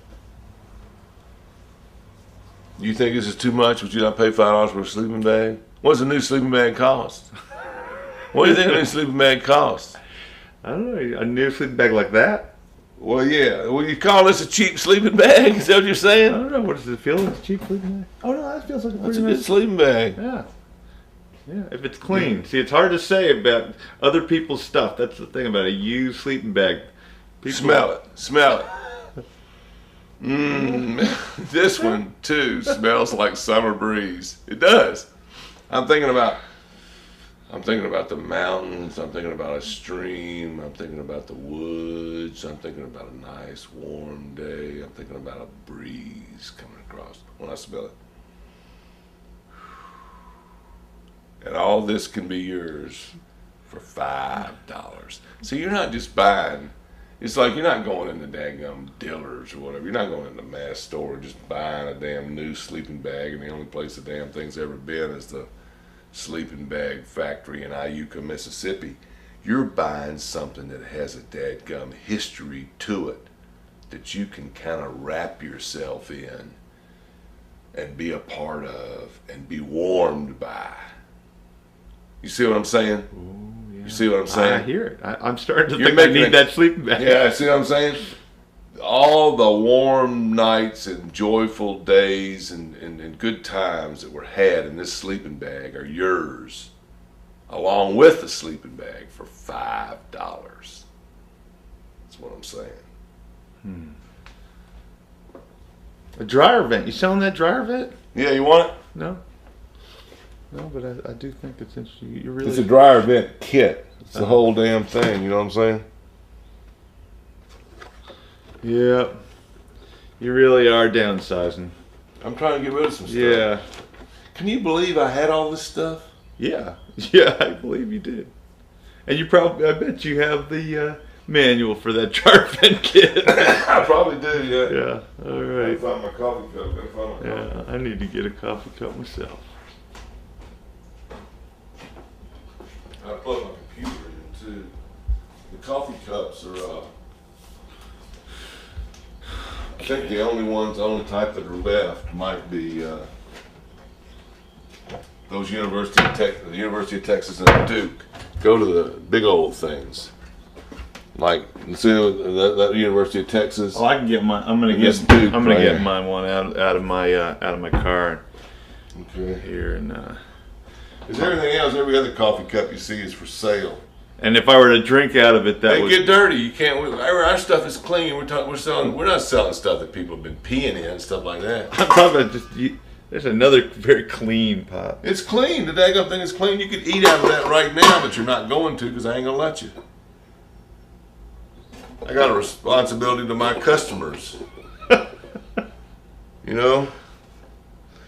You think this is too much? Would you not pay $5 for a sleeping bag? What does a new sleeping bag cost? What do you think a new sleeping bag costs? I don't know. A new sleeping bag like that? Well, yeah. Well, you call this a cheap sleeping bag? Is that what you're saying? I don't know. What does it feel like? A cheap sleeping bag? Oh, no, that feels like a pretty That's a nice good sleeping bag. Yeah. Yeah, if it's clean. See, it's hard to say about other people's stuff. That's the thing about a used sleeping bag. Smell it. Smell it. This one, too, smells like summer breeze. It does. I'm thinking about the mountains. I'm thinking about a stream. I'm thinking about the woods. I'm thinking about a nice warm day. I'm thinking about a breeze coming across when I smell it. And all this can be yours for $5. So you're not just buying. It's like you're not going into daggum Dillard's or whatever. You're not going into the mass store and just buying a damn new sleeping bag, and the only place the damn thing's ever been is the sleeping bag factory in Iuka, Mississippi. You're buying something that has a dadgum history to it that you can kind of wrap yourself in and be a part of and be warmed by. You see what I'm saying? Ooh, yeah. You see what I'm saying? I hear it. I'm starting to think I need that sleeping bag. Yeah, see what I'm saying? All the warm nights and joyful days and good times that were had in this sleeping bag are yours, along with the sleeping bag for $5. That's what I'm saying. A dryer vent. You selling that dryer vent? Yeah, you want it? No. No, but I do think it's interesting. You really. It's a dryer vent kit. It's the whole damn thing. You know what I'm saying? Yeah. You really are downsizing. I'm trying to get rid of some stuff. Yeah. Can you believe I had all this stuff? Yeah. Yeah, I believe you did. And you probably, I bet you have the manual for that jar vent kit. I probably do, yeah. Yeah, all right. I found my coffee cup. Yeah, I need to get a coffee cup myself. I plug my computer in too. The coffee cups are, I think the only type that are left might be those the University of Texas and Duke. Go to the big old things. Like, see that University of Texas. Oh, I can get mine. I'm gonna get mine one out of my car. Okay. Here and. Is everything else? Every other coffee cup you see is for sale. And if I were to drink out of it, that would get dirty. You can't. Our stuff is clean. We're not selling stuff that people have been peeing in and stuff like that. I'm talking about there's another very clean pot. It's clean. The daggone thing is clean. You could eat out of that right now, but you're not going to because I ain't gonna let you. I got a responsibility to my customers. You know.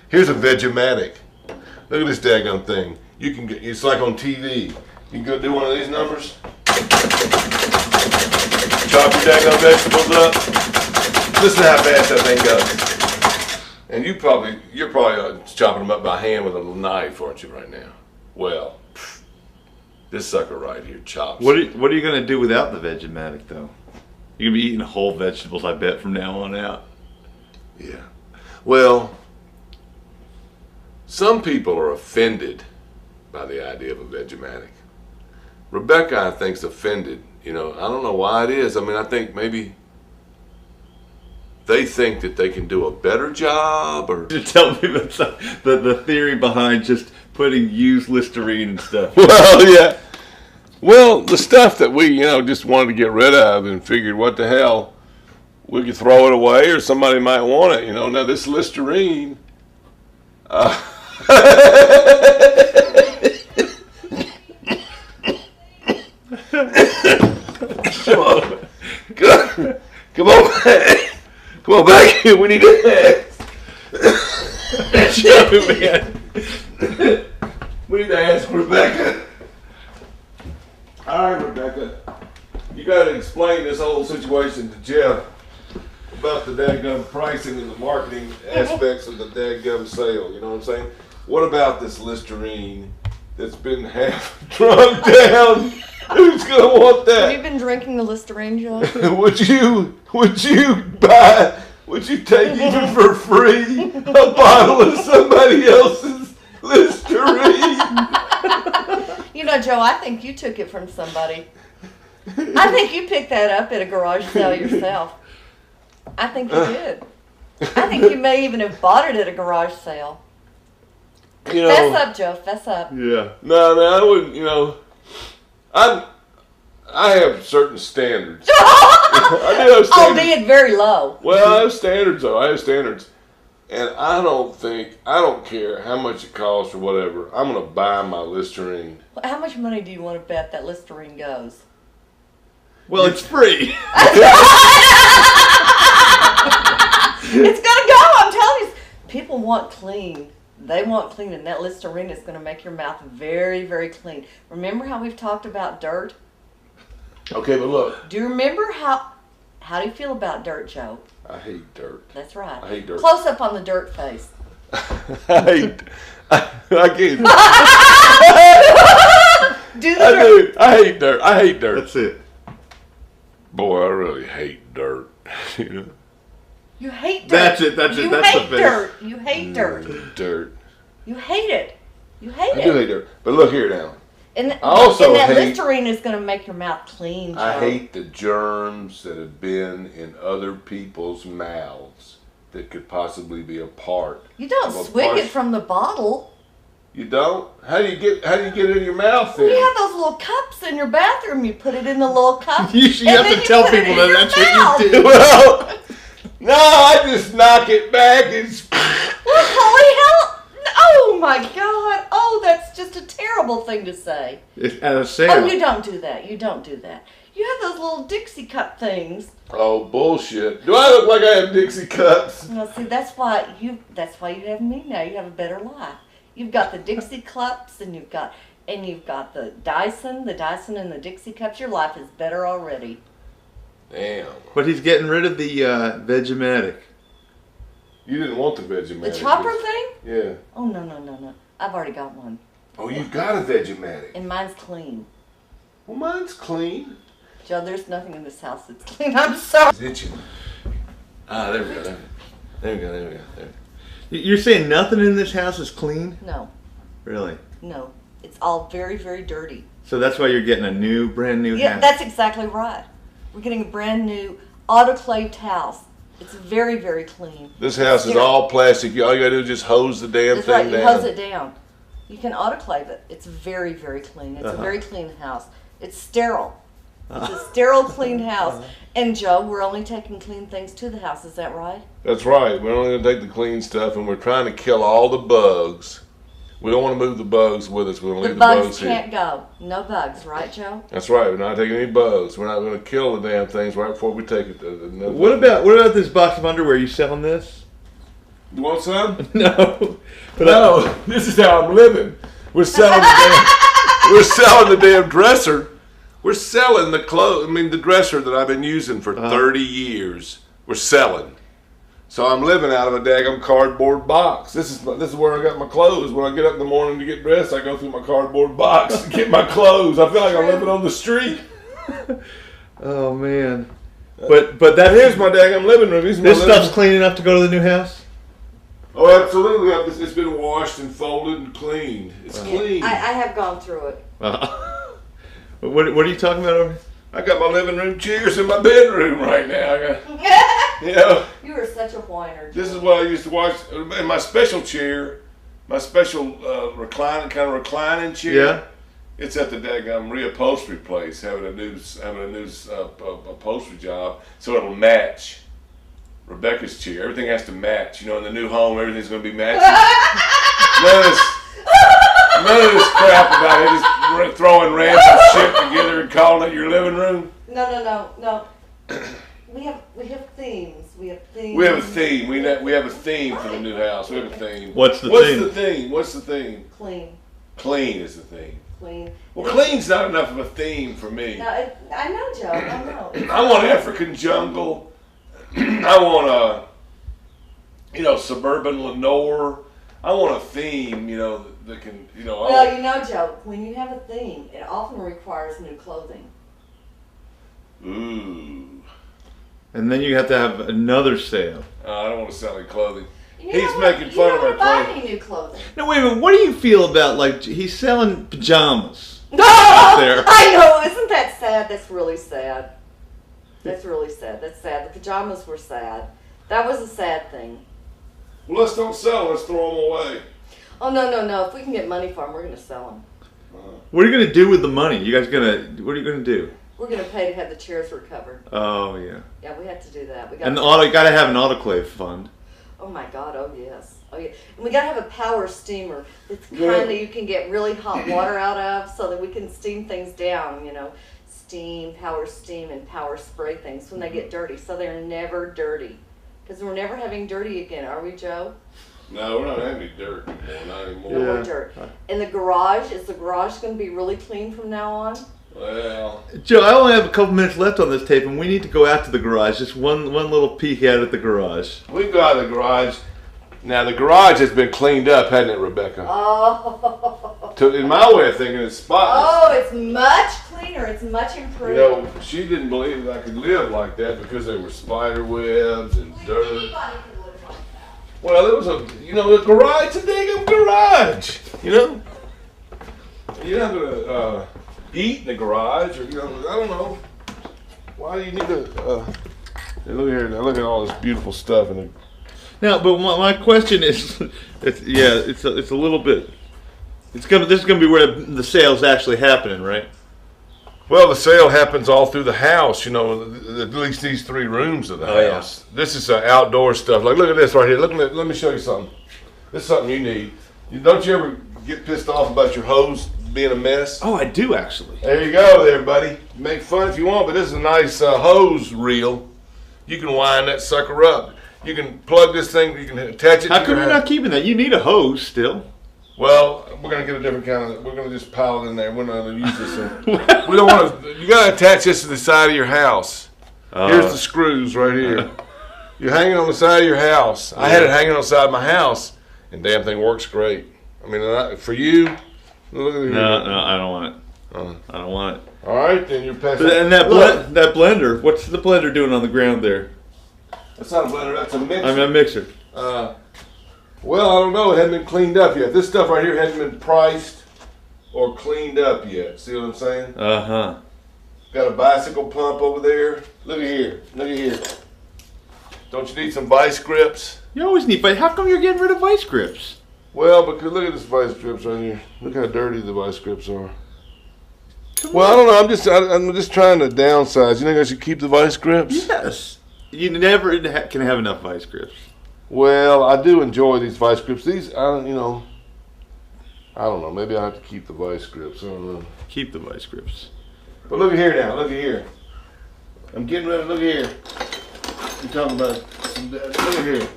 Here's a Vegematic. Look at this daggone thing. You can get. It's like on TV. You can go do one of these numbers. Chop your daggone vegetables up. Listen to how fast that thing goes. And you're probably chopping them up by hand with a knife, aren't you, right now? Well, this sucker right here chops. What are you gonna do without the Vegematic though? You're gonna be eating whole vegetables, I bet, from now on out. Yeah. Well, some people are offended by the idea of a Vegematic. Rebecca, I think, is offended. You know, I don't know why it is. I mean, I think maybe they think that they can do a better job, or To tell me the theory behind just putting used Listerine and stuff. well, yeah. Well, the stuff that we, just wanted to get rid of and figured, what the hell, we could throw it away or somebody might want it. Now this Listerine. Come on back. Come on back here. We need to. We need to ask Rebecca. All right, Rebecca. You got to explain this whole situation to Jeff about the dadgum pricing and the marketing aspects of the dadgum sale. You know what I'm saying? What about this Listerine that's been half drunk down? Who's gonna want that? Have you been drinking the Listerine, Joe? Would you take even for free a bottle of somebody else's Listerine? Joe, I think you took it from somebody. I think you picked that up at a garage sale yourself. I think you did. I think you may even have bought it at a garage sale. Fess up, Joe. Fess up. Yeah. No, I wouldn't. I have certain standards. I do have standards. Albeit very low. Well, I have standards, though. I have standards. And I don't care how much it costs or whatever. I'm going to buy my Listerine. How much money do you want to bet that Listerine goes? Well, it's free. It's going to go, I'm telling you. People want clean. They want clean, and that Listerine is going to make your mouth very, very clean. Remember how we've talked about dirt? Okay, but look. Do you remember how do you feel about dirt, Joe? I hate dirt. That's right. I hate dirt. Close up on the dirt face. I can't. Do the dirt. I hate dirt. I hate dirt. That's it. Boy, I really hate dirt. You hate dirt. That's it. That's you it. That's hate the face. dirt. You hate dirt. Dirt. You hate it. You hate I it. do hate dirt. But look here now. And, I also that hate- Listerine is going to make your mouth clean, Joe. I hate the germs that have been in other people's mouths that could possibly be a part. You don't of a swig it part- from the bottle. You don't? How do you get it in your mouth then? You have those little cups in your bathroom. You put it in the little cup. You have and to then tell put it people in that your that's what mouth. you do. Well, no, I just knock it back and. Well, holy hell! Oh my God! Oh, that's just a terrible thing to say. At a sale. Oh, you don't do that. You don't do that. You have those little Dixie cup things. Oh, bullshit. Do I look like I have Dixie cups? No, see, that's why you have me now. You have a better life. You've got the Dixie cups, and you've got the Dyson and the Dixie cups. Your life is better already. Damn. But he's getting rid of the Vegematic. You didn't want the Vegematic. The chopper thing? Yeah. Oh, no. I've already got one. Oh, you got a Vegematic. And mine's clean. Well, mine's clean. Joe, there's nothing in this house that's clean. I'm sorry. It's itching. Ah, there we go. There we go. You're saying nothing in this house is clean? No. Really? No. It's all very, very dirty. So that's why you're getting a brand new Yeah, house? that's exactly right. We're getting a brand new autoclaved house. It's very, very clean. This house is all plastic. All you gotta do is just hose the damn That's thing right. You down. hose it down. You can autoclave it. It's very, very clean. It's a very clean house. It's sterile. It's a sterile, clean house. And Joe, we're only taking clean things to the house. Is that right? That's right. We're only gonna take the clean stuff, and we're trying to kill all the bugs. We don't want to move the bugs with us. We're gonna leave the bugs here. can't go. No bugs, right, Joe? That's right. We're not taking any bugs. We're not gonna kill the damn things right before we take it. What about this box of underwear? You selling this? You want some? No. But No. This is how I'm living. We're selling the damn dresser. We're selling the clothes. I mean, the dresser that I've been using for 30 years. We're selling. So I'm living out of a daggum cardboard box. This is where I got my clothes. When I get up in the morning to get dressed, I go through my cardboard box to get my clothes. I feel like I'm living on the street. Oh man. But that Here's my daggum living room. this stuff's clean enough to go to the new house? Oh, absolutely. It's been washed and folded and cleaned. It's clean. I have gone through it. What are you talking about over here? I got my living room chairs in my bedroom right now. You are such a whiner. This is what I used to watch in my special chair, my special reclining chair. Yeah. It's at the daggum reupholstery place, having a new upholstery job, so it'll match Rebecca's chair. Everything has to match. In the new home, everything's going to be matching. None of this crap about it just throwing random shit together and calling it your living room. No. We have themes. We have themes. We have a theme. We have a theme for the new house. We have a theme. What's the theme? What's the theme? Clean. Clean is the theme. Clean. Well, clean's not enough of a theme for me. No, I know, Joe. I know. I want African jungle. I want suburban Lenore. I want a theme, that can, Well, Joe, when you have a theme, it often requires new clothing. Ooh. And then you have to have another sale. I don't want to sell any clothing. You He's making fun of our You don't buy clothing. any new clothing. No, wait a minute. What do you feel about, he's selling pajamas? No! there. I know. Isn't that sad? That's really sad. That's really sad. That's sad. The pajamas were sad. That was a sad thing. Well, let's don't sell them. Let's throw them away. Oh, no. If we can get money for them, we're going to sell them. What are you going to do with the money? What are you going to do? We're going to pay to have the chairs recovered. Oh, yeah. Yeah, we have to do that. And you got to have an autoclave fund. Oh, my God. Oh, yes. Oh, yeah. And we got to have a power steamer. It's kind that you can get really hot water out of so that we can steam things down, power steam, and power spray things when they get dirty so they're never dirty. Because we're never having dirty again, are we, Joe? No, we're not having any dirt anymore. Not anymore. No more dirt. And the garage, is the garage going to be really clean from now on? Well, Joe, I only have a couple minutes left on this tape, and we need to go out to the garage. Just one little peek out at the garage. we go out of the garage. Now, the garage has been cleaned up, hasn't it, Rebecca? Oh. In my way of thinking, it's spotless. Oh, it's much cleaner. It's much improved. She didn't believe that I could live like that because there were spider webs and dirt. Anybody could live like that. Well, it was the garage, a damn garage. You're not gonna eat in the garage, or I don't know. Why do you need to? Look here, now look at all this beautiful stuff in the. Now, but my question is, it's a little bit. This is gonna be where the sale's actually happening, right? Well, the sale happens all through the house, at least these 3 rooms of the house. Yeah. This is outdoor stuff. Like, look at this right here. Let me show you something. This is something you need. Don't you ever get pissed off about your hose being a mess? Oh, I do actually. There you go there, buddy. Make fun if you want, but this is a nice hose reel. You can wind that sucker up. You can plug this thing, you can attach it How to come your you're not keeping that? You need a hose still. Well, we're going to get a different kind of, we're going to just pile it in there. We're not going to use this thing. We don't want to, you got to attach this to the side of your house. Here's the screws right here. You're hanging on the side of your house. I had it hanging on the side of my house, and damn thing works great. I mean, for you, look at it. No, I don't want it. I don't want it. All right, then you're passing. And that blender, what's the blender doing on the ground there? That's not a blender, that's a mixer. I mean, a mixer. Well, I don't know. It hasn't been cleaned up yet. This stuff right here hasn't been priced or cleaned up yet. See what I'm saying? Uh-huh. Got a bicycle pump over there. Look at here. Look at here. Don't you need some vice grips? You always need, but how come you're getting rid of vice grips? Well, because look at this vice grips right here. Look how dirty the vice grips are. Well, I don't know. I'm just trying to downsize. You think I should keep the vice grips? Yes. You never can have enough vice grips. Well, I do enjoy these vice grips. These, I don't know. Maybe I have to keep the vice grips. I don't know. Keep the vice grips. But look at here now. Look at here. I'm getting ready. Look here. You're talking about. Look at here.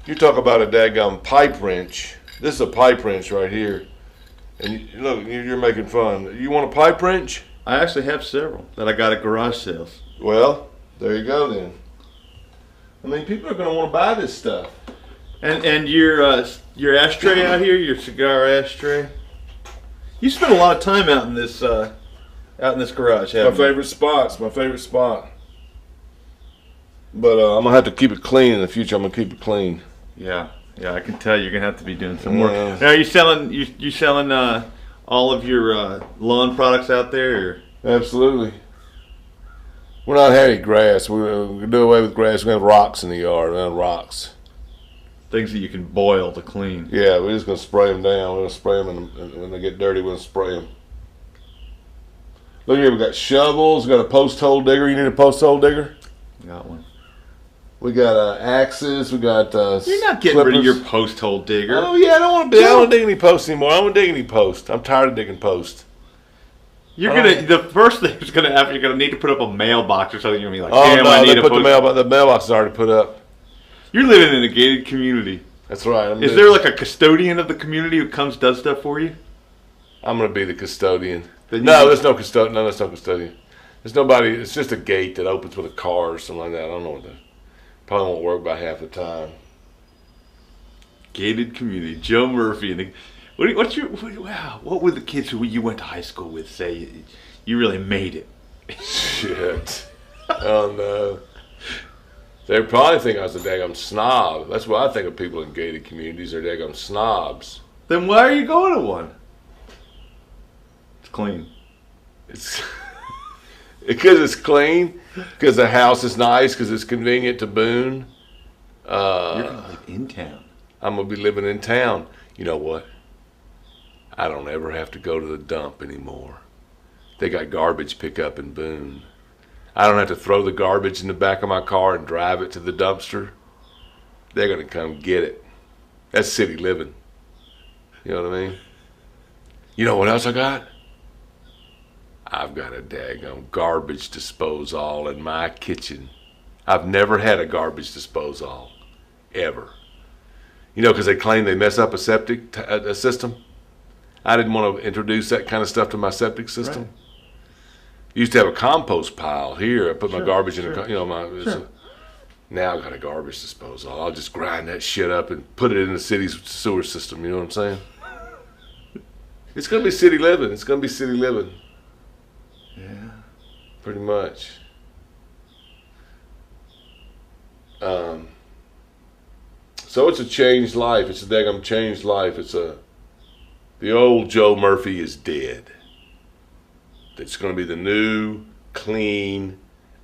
You talk about a daggum pipe wrench. This is a pipe wrench right here. And look, you're making fun. You want a pipe wrench? I actually have several that I got at garage sales. Well, there you go then. I mean, people are going to want to buy this stuff. And your ashtray out here, your cigar ashtray. You spent a lot of time out in this garage, haven't My favorite spot. It's my favorite spot. But I'm gonna have to keep it clean in the future. I'm gonna keep it clean. Yeah, I can tell you're gonna have to be doing some more. Now, are you selling all of your lawn products out there? Or? Absolutely. We're not having grass. We're gonna do away with grass. We're gonna have rocks in the yard. We're gonna have rocks. Things that you can boil to clean. Yeah, we're just gonna spray them down. We're gonna spray them, and when they get dirty, we're gonna spray them. Look here, we got shovels. We got a post hole digger. You need a post hole digger? Got one. We got axes. We got. You're not getting rid of your post hole digger. Oh yeah, I don't want to. I don't want to dig any posts anymore. I don't want to dig any posts. I'm tired of digging posts. The first thing is gonna happen. You're gonna need to put up a mailbox or something. You're gonna be like, oh damn, no, I need they put the mailbox is already put up. You're living in a gated community. That's right. Is there like a custodian of the community who comes does stuff for you? I'm gonna be the custodian. No, there's no custodian. No, there's no custodian. There's nobody. It's just a gate that opens with a car or something like that. I don't know what that. Probably won't work by half the time. Gated community. Joe Murphy and what would the kids who you went to high school with say? You really made it. Shit. Oh no. They probably think I was a daggum snob. That's what I think of people in gated communities. They're daggum snobs. Then why are you going to one? It's clean. It's because it's clean. Because the house is nice. Because it's convenient to Boone. You're gonna live in town. I'm gonna be living in town. You know what? I don't ever have to go to the dump anymore. They got garbage pickup in Boone. I don't have to throw the garbage in the back of my car and drive it to the dumpster. They're gonna come get it. That's city living. You know what I mean? You know what else I got? I've got a daggone garbage disposal in my kitchen. I've never had a garbage disposal, ever. You know, because they claim they mess up a septic a system. I didn't want to introduce that kind of stuff to my septic system. Right. Used to have a compost pile here. I put my garbage in now I got a garbage disposal. I'll just grind that shit up and put it in the city's sewer system. You know what I'm saying? It's gonna be city living. It's gonna be city living. Yeah. Pretty much. So it's a changed life. It's a daggum changed life. The old Joe Murphy is dead. It's going to be the new, clean,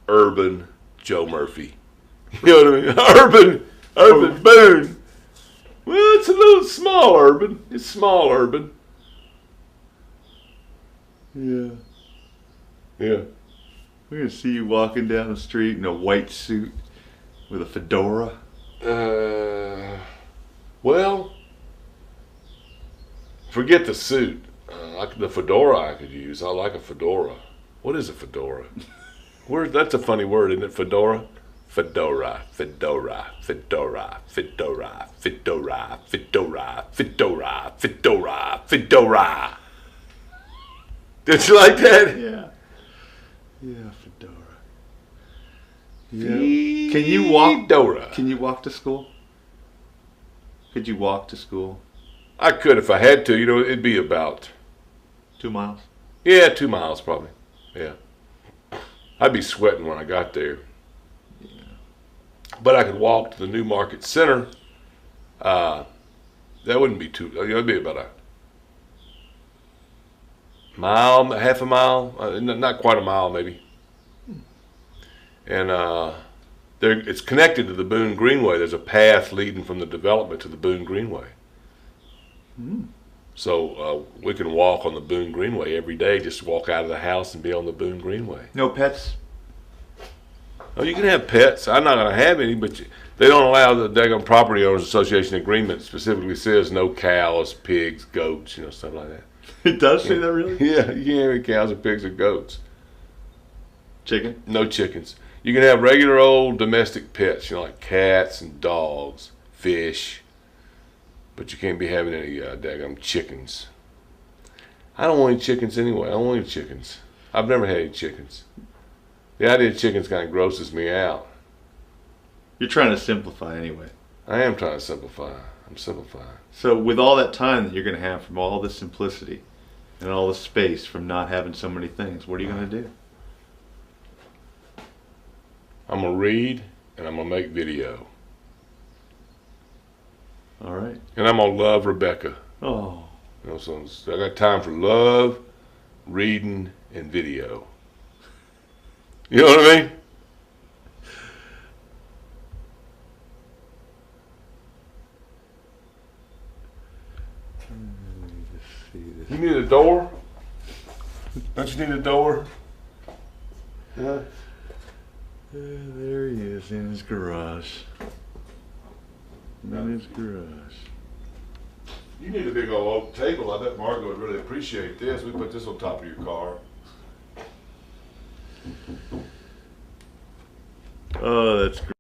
urban Joe Murphy. You know what I mean? Urban Boone. Well, it's a little small urban. It's small urban. Yeah. Yeah. We're gonna see you walking down the street in a white suit with a fedora. Well, forget the suit. Like the fedora I could use. I like a fedora. What is a fedora? That's a funny word, isn't it? Fedora? Fedora, fedora, fedora, fedora, fedora, fedora, fedora, fedora, fedora. Did you like that? Yeah. Yeah, fedora. Yeah. Can you walk? Fedora. Can you walk to school? Could you walk to school? I could if I had to. You know, it'd be about 2 miles. Yeah, 2 miles probably. Yeah. I'd be sweating when I got there. Yeah. But I could walk to the New Market Center. That wouldn't be too. It'd be about a mile, half a mile, not quite a mile maybe. And it's connected to the Boone Greenway. There's a path leading from the development to the Boone Greenway. So we can walk on the Boone Greenway every day. Just walk out of the house and be on the Boone Greenway. No pets? Oh, you can have pets. I'm not going to have any, but they don't allow the daggone Property Owners Association agreement specifically says no cows, pigs, goats, stuff like that. It does say that, really? Yeah, you can't have any cows or pigs or goats. Chicken? No chickens. You can have regular old domestic pets, like cats and dogs, fish, but you can't be having any daggone chickens. I don't want any chickens anyway. I don't want any chickens. I've never had any chickens. The idea of chickens kind of grosses me out. You're trying to simplify anyway. I am trying to simplify. I'm simplifying. So with all that time that you're going to have from all this simplicity and all the space from not having so many things, what are you going to do? I'm going to read and I'm going to make video. All right. And I'm going to love Rebecca. Oh. So I got time for love, reading, and video. You know what I mean? Let me just see this. You need a door? Don't you need a door? Yeah. There he is in his garage. In his garage. You need a big old oak table. I bet Margo would really appreciate this. We put this on top of your car. Oh, that's great.